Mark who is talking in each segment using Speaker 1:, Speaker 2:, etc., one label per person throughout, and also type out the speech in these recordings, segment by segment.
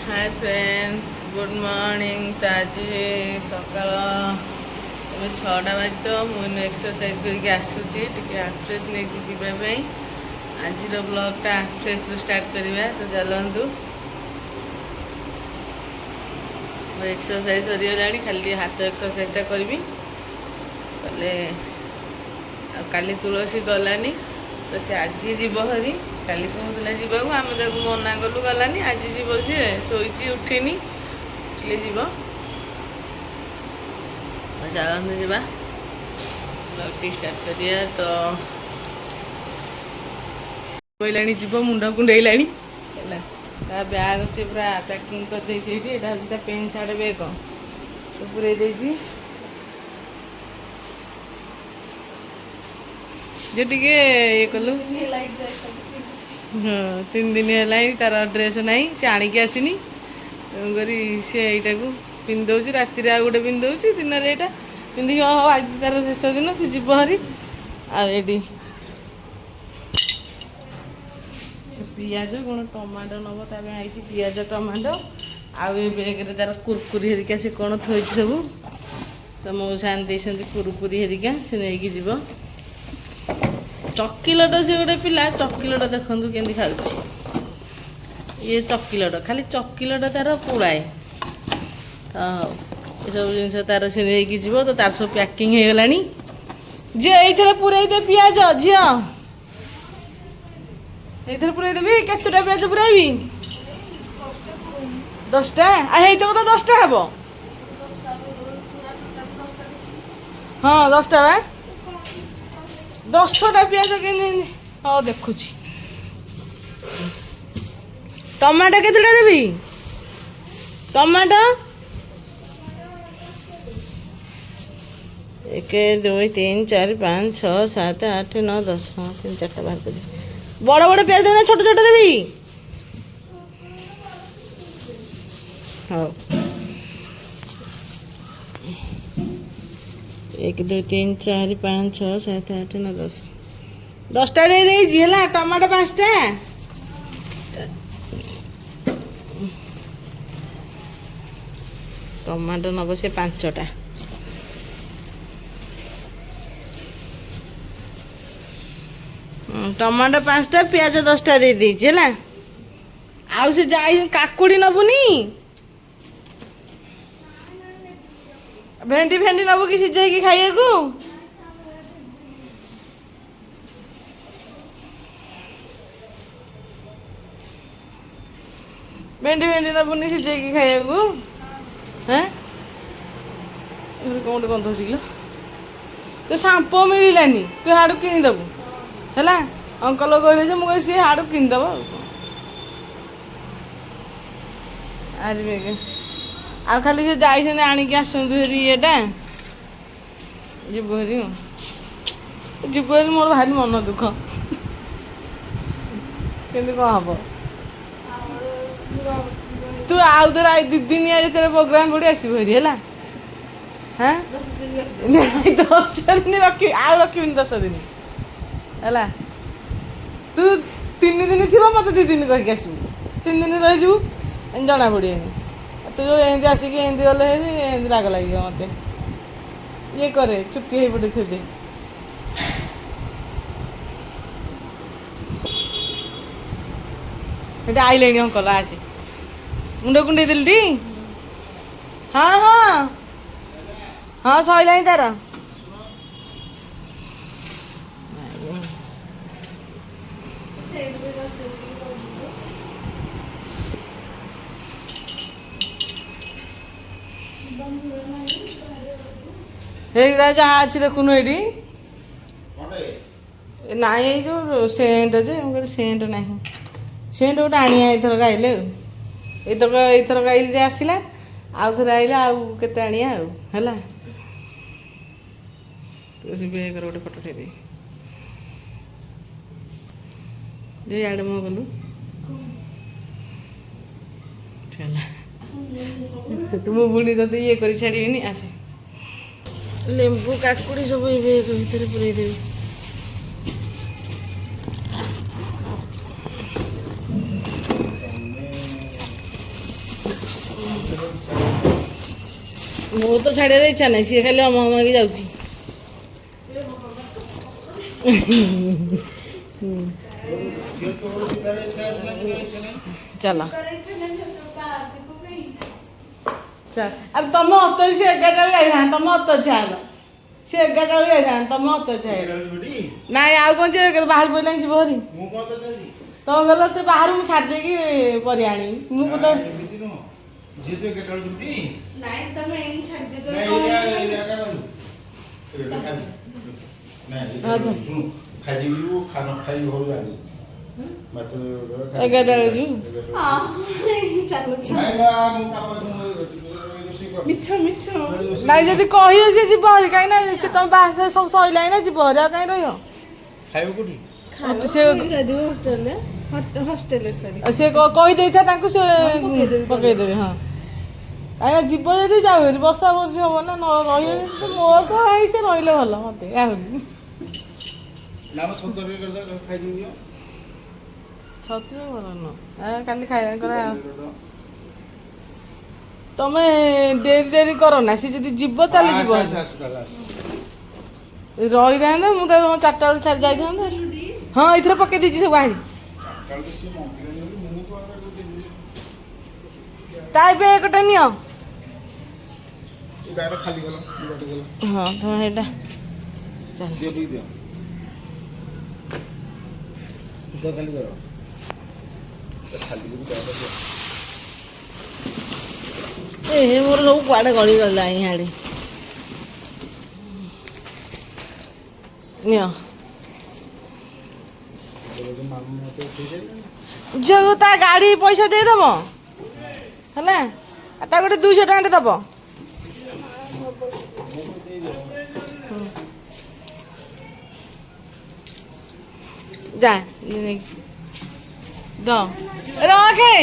Speaker 1: Hi friends good morning तो आज सकाल एवं 6टा बजे तो मुझे एक्सरसाइज करके आसूची टे फ्रेश नहीं जीवाई आज ब्लॉगटा फ्रेश स्टार्ट करवा तो चलतु एक्सरसाइज सरीगला खाली हाथ एक्सरसाइजटा करी कले काली तुलसी गलानी तो सी आज जीव हरी काली कहला जावाक आम मना कलु गलानी आज जीव सी शोची उठिनी उठिले जीव चलते जावा ब्लॉग स्टार्ट करिया तो कहला जीव मुंड कुंडला बैग से पूरा पैकिंग कर यहाँ पेन सार्ट बैग सब पूरे जे टिके ये कलु हाँ 3 दिन है तार ड्रेस ना सी आणिकी आसनी तेणुकरी सी यहीटा को पिंधि राति आ गए पिंधि दिन में यहाँ पिंधिक हाँ आज तार शेष दिन सी जीव हरी आटी पियाज कौन टमाटो नब ताई पियाज टमाटो आउ बेगे तार कुरकुरी हेरिका से कौन थोड़ी सब तो मौसा आनी कुरकुरी हेरिका से नहीं जीव चकिलट से गोटे पिला चकिलट देखु केमती खाऊँ ये चकिलट खाली चकिलट तार पुड़ाए हाँ ये सब जिन तार से नहीं जीव तो तार सब पैकिंग हो गला झी ये पूरे दे पियाज झी ये पूरे देवी केतटा पियाज पुराइबी 10टा तो 10टा हे हाँ 10टा बा 10टा पियाज के हाँ देखुची टमाटो केतटा देवी टमाटो 1 2 3 4 5 6 7 8 9 10 हाँ 3 4टा बाहर कर बड़ बड़ पियाज देना छोट छोट देवी हाँ 1 2 3 4 5 6 7 8 9 10 10टा दे देजी है टमाटो 5टा टमाटो नब से 5टा टमाटो 5टा पियाज 10टा दे देजी है आउ से जाई काकुड़ी नबुनी भेंडी भेंडी नबू कि सिझाई खाइए को भेंडी भेंडी नबुनी सिझाई खाइए को हैं कौन गंध हो तो सांपो मिलानी तू हाड़ किदबू है अंकल कहले मुझे सी हाड़ किदब आरे आ खाली से जाइए आणिकी आसतु हेरी येटा जीव हेरी जीव हेरी मोर भारी मन दुख केमती कौन हम तू आउ थे 2 दिन जो प्रोग्राम पड़ी आसब हेरी है हाँ 10 दिन रखी आउ रखी 10 दिन है तू 3 दिन थी मत 2 दिन कहीकि आसबू 3 दिन रहीजु जना पड़ेनि तू जो एमती आसिक एमती गले एमती राग लगे मत ये करे चुट्टी हो पड़े थे ये आईले अंकल आज मुंड कुंडे दिल टी हाँ हाँ हाँ सैला तार जहाँ अच्छी देखुन ये ना जो सेंट जे मुझे सेंट ना सेंट गोटे आनी एथर आइले एथर आइले जे आसला आउ थे आइले आउ के आनिया है बेगर गोटे फटो उठे जो इे मुँह गलु मु बुणी ते ये कर छाड़ी आस लेंबू काकुड़ी सब बेग भितर पूरे देवी ମୁଁ ତ ଛାଡ଼ିବାର ଇଚ୍ଛା ନାହିଁ, ସିଏ ଖାଲି ଅମ ଅମକି ଯାଉଛି। ଚାଲ ଚାଲ, ଆରେ ତମ ଅତ ସେ 11ଟା ବେଳେ ଯାଇଥାନ୍ତା, ତମ ଅତ ଛାଲ ସେ 11ଟା ବେଳେ ଯାଇଥାନ୍ତା, ତମ ଅତ ଛାଲ ନାଇଁ। ଆଉ କ'ଣ ଯିବ, ବାହାରୁ ପଡ଼ିଲାଣି ଯିବ ହରି। ତମେ ଗଲ ତୁ ବାହାରୁ, ମୁଁ ଛାଡ଼ି ଦେଇକି ପରିବା ଆଣିବି। ମୁଁ ତ ଏଗାରଟା ବେଳେ ଯିବୁ। ନାଇଁ ଯଦି କହିବ ସେ ଯିବ ହରି, କାହିଁକି ନା ସେ ତମ ବାହା ସବୁ ସଇଲାଣି ନା, ଯିବ ହରି। ଆଉ କାହିଁ ରହିବ? ସେ କହିଦେଇଥା ତାଙ୍କୁ, ସେ ପକେଇଦେବେ। ହଁ, କାହିଁକିନା ଯିବ ଯଦି ଯାଉ ହେରି, ବର୍ଷା ବର୍ଷି ହବ ନା, ନ ରହିବ। ମୋର ତ ଭାଇ ସେ ରହିଲେ ଭଲ ମତେ। ଛତୁ ଭଲ ନୁହଁ, କାଲି ଖାଇବା କରା। ତମେ ଡେରି ଡେରି କର ନା, ସେ ଯଦି ଯିବ ତାହେଲେ ଯିବ। ରହିଥାନ୍ତା, ମୁଁ ତାକୁ 4ଟା ବେଳେ ଛାଡ଼ି ଯାଇଥାନ୍ତା। ହଁ, ଏଇଥିରେ ପକେଇ ଦେଇଛି ସବୁ ବାହାରି। ତା ପାଇଁ ଗୋଟେ ନିଅ। ହଁ, ତମେ ସେଇଟା ମୋର ସବୁ କୁଆଡ଼େ ଗଳିଗଲା ଇଆଡ଼େ। ନିଅ ଝିଅକୁ ତା ଗାଡ଼ି ପଇସା ଦେଇଦେବ ହେଲା, ତା ଗୋଟେ 200 ଟଙ୍କାଟେ ଦେବ। ଯା ଦ ରଖେ।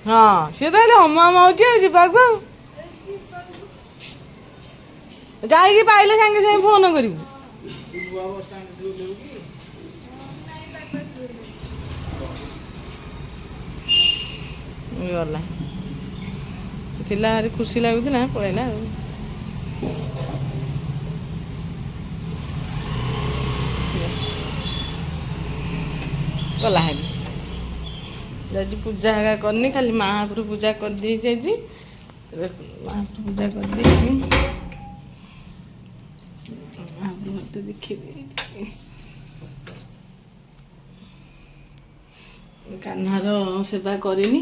Speaker 1: ହଁ, ସିଏ ତ ହେଲେ ହମ ହମ ହଉଛି ଆଉ ଯିବାକୁ। ଆଉ ଯାଇକି ପାଇଲେ ସାଙ୍ଗେ ସାଙ୍ଗେ ଫୋନ କରିବୁ। ଗଲା, ଥିଲା ଭାରି ଖୁସି ଲାଗୁଥିଲା, ପଳେଇଲା ଆଉ। ଗଲା ହାରି ଯାଉଛି, ପୂଜା ହେକା କରିନି, ଖାଲି ମହାପୁରୁ ପୂଜା କରିଦେଇଛି ଆଜି। ମହାପୁରୁ ପୂଜା କରିଦେଇଛି। ମହାପୁରୁ ଦେଖିବି, କାହ୍ନାର ସେବା କରିନି,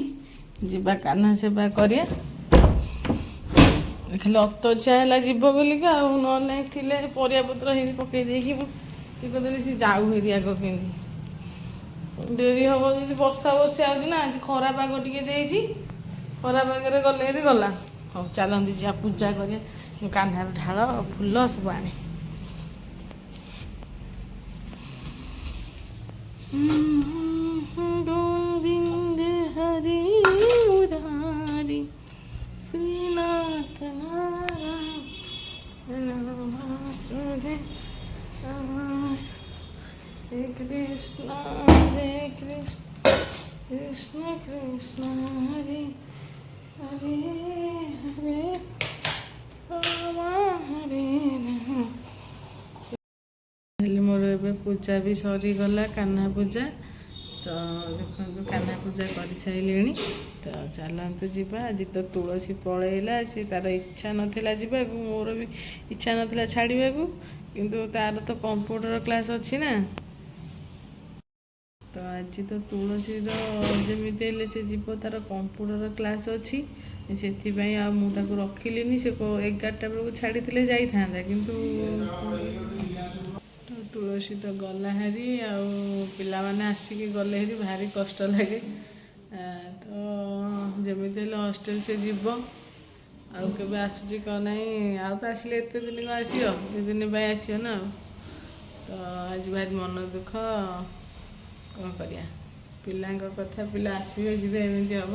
Speaker 1: ଯିବା କାହ୍ନା ସେବା କରିବା। ଖାଲି ଅତର୍ଚ୍ଛା ହେଲା ଯିବ ବୋଲିକି, ଆଉ ନହେଲେ ନାହିଁ ଥିଲେ ପରିବାପତ୍ର ହେଇକି ପକେଇ ଦେଇକି ଇଏ କରିଦେଲି। ସେ ଯାଉ ହେରି ଆଗ କେମିତି। ଡେରି ହେବ ଯଦି ବର୍ଷା ବର୍ଷା ହେଉଛି ନା, ଆଜି ଖରା ପାଗ ଟିକେ ଦେଇଛି, ଖରା ପାଗରେ ଗଲେ ହେରି ଗଲା। ହଉ ଚାଲନ୍ତି ଯିବା ପୂଜା କରିବା। ମୁଁ କାହ୍ନାର ଢାଳ ଫୁଲ ସବୁ ଆଣେ। Gobinda Hari Murari Srinath Narayan Hare Krishna, Hare Krishna, Krishna Krishna, Hare Hare, Hare Rama, Hare Rama। ହେଲେ ମୋର ଏବେ ପୂଜା ବି ସରିଗଲା, କାହ୍ନା ପୂଜା। ତ ଦେଖନ୍ତୁ, କାହ୍ନା ପୂଜା କରିସାରିଲିଣି। ତ ଚାଲନ୍ତୁ ଯିବା। ଆଜି ତ ତୁଳସୀ ପଳେଇଲା, ସେ ତାର ଇଚ୍ଛା ନଥିଲା ଯିବାକୁ, ମୋର ବି ଇଚ୍ଛା ନଥିଲା ଛାଡ଼ିବାକୁ, କିନ୍ତୁ ତାର ତ କମ୍ପ୍ୟୁଟର କ୍ଲାସ୍ ଅଛି ନା। ତ ଆଜି ତ ତୁଳସୀର ଯେମିତି ହେଲେ ସେ ଯିବ, ତାର କମ୍ପ୍ୟୁଟର କ୍ଲାସ୍ ଅଛି। ସେଥିପାଇଁ ଆଉ ମୁଁ ତାକୁ ରଖିଲିନି। ସେ 11ଟା ବେଳକୁ ଛାଡ଼ିଥିଲେ ଯାଇଥାନ୍ତା, କିନ୍ତୁ ତୁଳସୀ ତ ଗଲା ହାରି। ଆଉ ପିଲାମାନେ ଆସିକି ଗଲେ ହାରି, ଭାରି କଷ୍ଟ ଲାଗେ। ତ ଯେମିତି ହେଲେ ହଷ୍ଟେଲ ସେ ଯିବ, ଆଉ କେବେ ଆସୁଛି କ'ଣ ନାହିଁ। ଆଉ ତ ଆସିଲେ ଏତେ ଦିନ କ'ଣ ଆସିବ, 2 ଦିନ ପାଇଁ ଆସିବ ନା। ଆଉ ତ ଆଜି ଭାରି ମନ ଦୁଃଖ, କ'ଣ କରିବା। ପିଲାଙ୍କ କଥା, ପିଲା ଆସିବେ ଯିବେ, ଏମିତି ହେବ।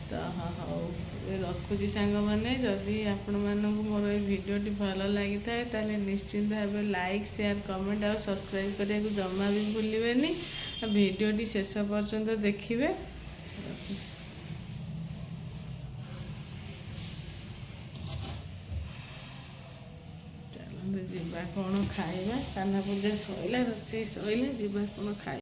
Speaker 1: ତ ହଉ ଏବେ ରଖୁଛି ସାଙ୍ଗମାନେ। ଯଦି ଆପଣମାନଙ୍କୁ ମୋର ଏଇ ଭିଡ଼ିଓଟି ଭଲ ଲାଗିଥାଏ ତାହେଲେ ନିଶ୍ଚିନ୍ତ ଭାବେ ଲାଇକ୍ ସେୟାର କମେଣ୍ଟ ଆଉ ସବସ୍କ୍ରାଇବ୍ କରିବାକୁ ଜମା ବି ଭୁଲିବେନି। ଆଉ ଭିଡ଼ିଓଟି ଶେଷ ପର୍ଯ୍ୟନ୍ତ ଦେଖିବେ। ଚାଲନ୍ତୁ ଯିବା କ'ଣ ଖାଇବା। କାହ୍ନା ପୂଜା ସଇଲା, ରୋଷେଇ ସଇଲା, ଯିବା କ'ଣ ଖାଇବା।